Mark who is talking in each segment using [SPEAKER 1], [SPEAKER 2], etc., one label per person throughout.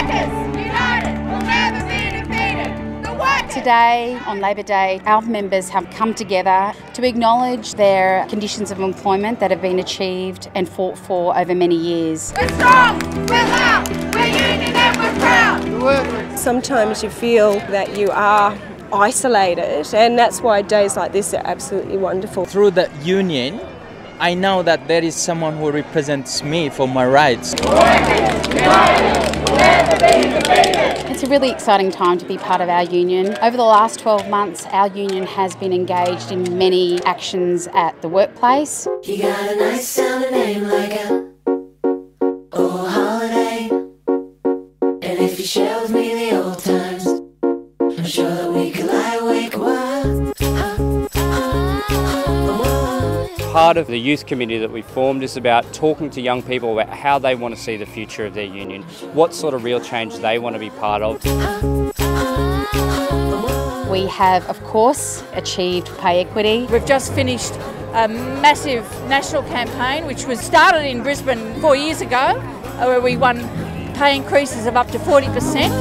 [SPEAKER 1] Workers, united, will never be defeated. The workers.
[SPEAKER 2] Today, on Labor Day, our members have come together to acknowledge their conditions of employment that have been achieved and fought for over many years.
[SPEAKER 1] We're strong, we're loud, we're union and we're proud.
[SPEAKER 3] Sometimes you feel that you are isolated, and that's why days like this are absolutely wonderful.
[SPEAKER 4] Through the union, I know that there is someone who represents me for my rights.
[SPEAKER 2] It's a really exciting time to be part of our union. Over the last 12 months, our union has been engaged in many actions at the workplace.
[SPEAKER 5] You got a nice sounding name like a holiday. And if you share with me the old times, I'm sure that we could lie awake a while.
[SPEAKER 6] Part of the youth committee that we formed is about talking to young people about how they want to see the future of their union, what sort of real change they want to be part of.
[SPEAKER 2] We have, of course, achieved pay equity.
[SPEAKER 7] We've just finished a massive national campaign which was started in Brisbane 4 years ago, where we won pay increases of up to 40%.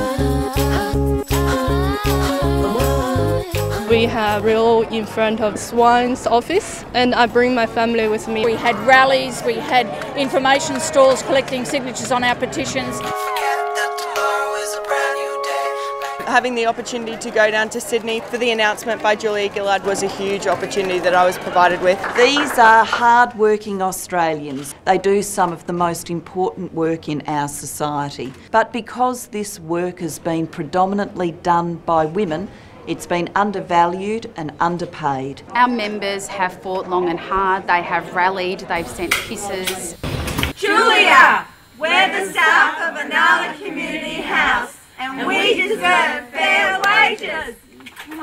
[SPEAKER 8] We have Real in front of Swine's office, and I bring my family with me.
[SPEAKER 7] We had rallies, we had information stalls collecting signatures on our petitions.
[SPEAKER 3] Having the opportunity to go down to Sydney for the announcement by Julia Gillard was a huge opportunity that I was provided with.
[SPEAKER 9] These are hard-working Australians. They do some of the most important work in our society. But because this work has been predominantly done by women, it's been undervalued and underpaid.
[SPEAKER 2] Our members have fought long and hard, they have rallied, they've sent kisses.
[SPEAKER 1] Julia, we're the staff of another community house and we deserve fair wages.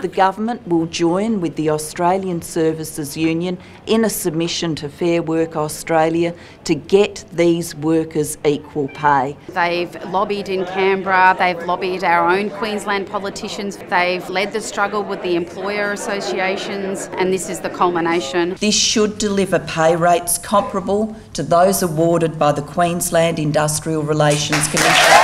[SPEAKER 9] The government will join with the Australian Services Union in a submission to Fair Work Australia to get these workers equal pay.
[SPEAKER 2] They've lobbied in Canberra, they've lobbied our own Queensland politicians, they've led the struggle with the employer associations, and this is the culmination.
[SPEAKER 9] This should deliver pay rates comparable to those awarded by the Queensland Industrial Relations Commission.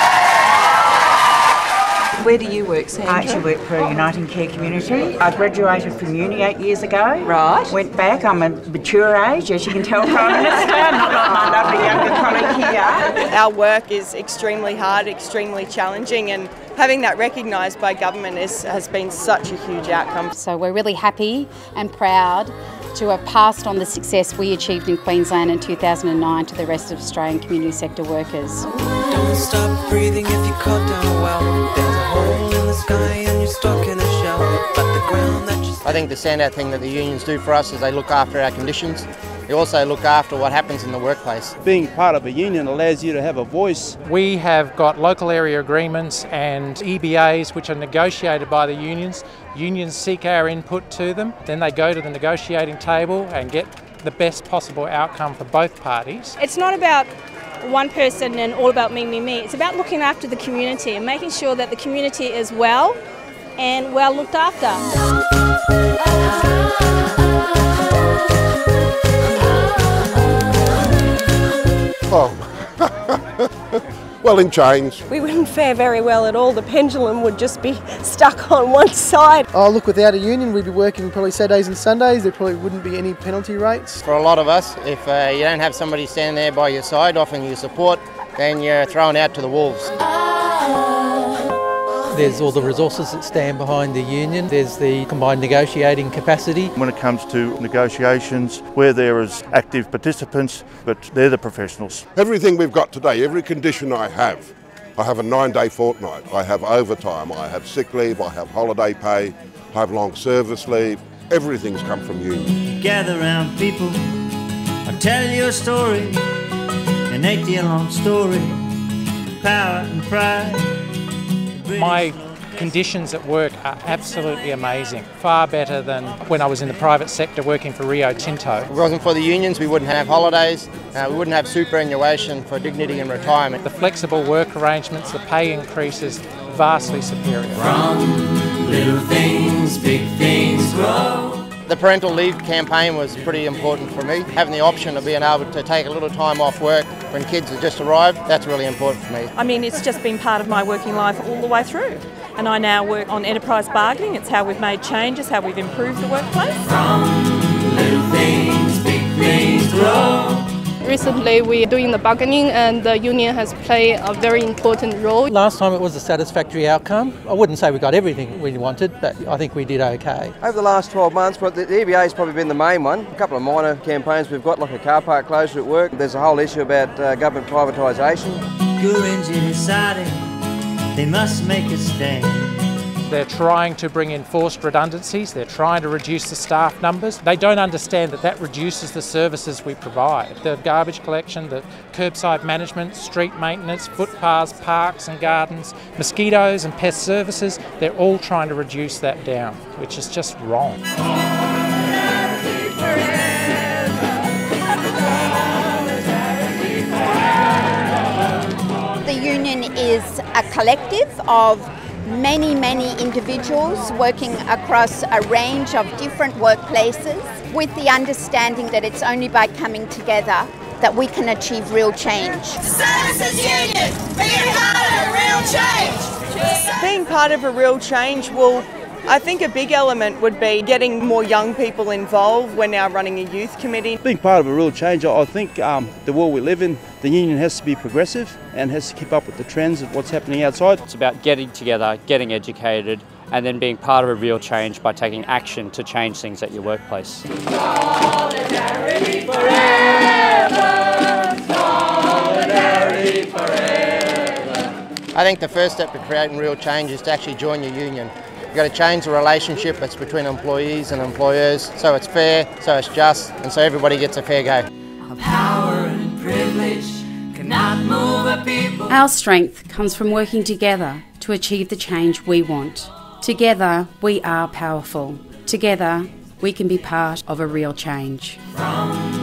[SPEAKER 9] Where do you work, Sandra?
[SPEAKER 10] I actually work for a Uniting Care community. I graduated from uni 8 years ago.
[SPEAKER 9] Right.
[SPEAKER 10] Went back. I'm a mature age, as you can tell, Prime Minister, not like my lovely younger colleague here.
[SPEAKER 3] Our work is extremely hard, extremely challenging, and having that recognised by government has been such a huge outcome.
[SPEAKER 2] So we're really happy and proud to have passed on the success we achieved in Queensland in 2009 to the rest of Australian community sector workers.
[SPEAKER 5] Don't stop breathing if you cut down a well. There's a hole in the sky and you're stuck in a shell. But the ground that you...
[SPEAKER 11] I think the standout thing that the unions do for us is they look after our conditions. They also look after what happens in the workplace.
[SPEAKER 12] Being part of a union allows you to have a voice.
[SPEAKER 13] We have got local area agreements and EBAs which are negotiated by the unions. Unions seek our input to them, then they go to the negotiating table and get the best possible outcome for both parties.
[SPEAKER 8] It's not about one person and all about me, me, me. It's about looking after the community and making sure that the community is well and well looked after.
[SPEAKER 14] Well, in chains.
[SPEAKER 3] We wouldn't fare very well at all. The pendulum would just be stuck on one side.
[SPEAKER 15] Oh, look, without a union, we'd be working probably Saturdays and Sundays. There probably wouldn't be any penalty rates.
[SPEAKER 11] For a lot of us, if you don't have somebody standing there by your side offering you support, then you're thrown out to the wolves.
[SPEAKER 4] There's all the resources that stand behind the union. There's the combined negotiating capacity.
[SPEAKER 16] When it comes to negotiations, where there is active participants, but they're the professionals.
[SPEAKER 14] Everything we've got today, every condition I have a 9-day fortnight. I have overtime, I have sick leave, I have holiday pay, I have long service leave. Everything's come from union.
[SPEAKER 5] Gather round people, I'll tell you a story, an 8-year-long story, power and pride.
[SPEAKER 13] My conditions at work are absolutely amazing, far better than when I was in the private sector working for Rio Tinto.
[SPEAKER 11] If it wasn't for the unions, we wouldn't have holidays, we wouldn't have superannuation for dignity and retirement.
[SPEAKER 13] The flexible work arrangements, the pay increases, vastly superior.
[SPEAKER 5] From little things, big things grow.
[SPEAKER 11] The parental leave campaign was pretty important for me. Having the option of being able to take a little time off work when kids have just arrived, that's really important for me.
[SPEAKER 17] I mean, it's just been part of my working life all the way through. And I now work on enterprise bargaining. It's how we've made changes, how we've improved the workplace.
[SPEAKER 18] From little things, big things grow.
[SPEAKER 19] Recently we're doing the bargaining and the union has played a very important role.
[SPEAKER 20] Last time it was a satisfactory outcome. I wouldn't say we got everything we wanted, but I think we did okay.
[SPEAKER 21] Over the last 12 months, the EBA has probably been the main one. A couple of minor campaigns we've got, like a car park closure at work. There's a whole issue about government privatisation.
[SPEAKER 5] Guernsey decided they must make a stand.
[SPEAKER 13] They're trying to bring in forced redundancies, they're trying to reduce the staff numbers. They don't understand that that reduces the services we provide. The garbage collection, the curbside management, street maintenance, footpaths, parks and gardens, mosquitoes and pest services, they're all trying to reduce that down, which is just wrong.
[SPEAKER 22] The union is a collective of many individuals working across a range of different workplaces with the understanding that it's only by coming together that we can achieve real change.
[SPEAKER 1] Services Union, being part of a real change.
[SPEAKER 3] Being part of a real change will, I think a big element would be getting more young people involved. We're now running a youth committee.
[SPEAKER 12] Being part of a real change, I think the world we live in, the union has to be progressive and has to keep up with the trends of what's happening outside.
[SPEAKER 6] It's about getting together, getting educated, and then being part of a real change by taking action to change things at your workplace.
[SPEAKER 1] Solidarity forever, solidarity forever.
[SPEAKER 11] I think the first step to creating real change is to actually join your union. You've got to change the relationship that's between employees and employers, so it's fair, so it's just, and so everybody gets a fair go.
[SPEAKER 18] Power and privilege cannot move a people.
[SPEAKER 2] Our strength comes from working together to achieve the change we want. Together, we are powerful. Together, we can be part of a real change.
[SPEAKER 18] From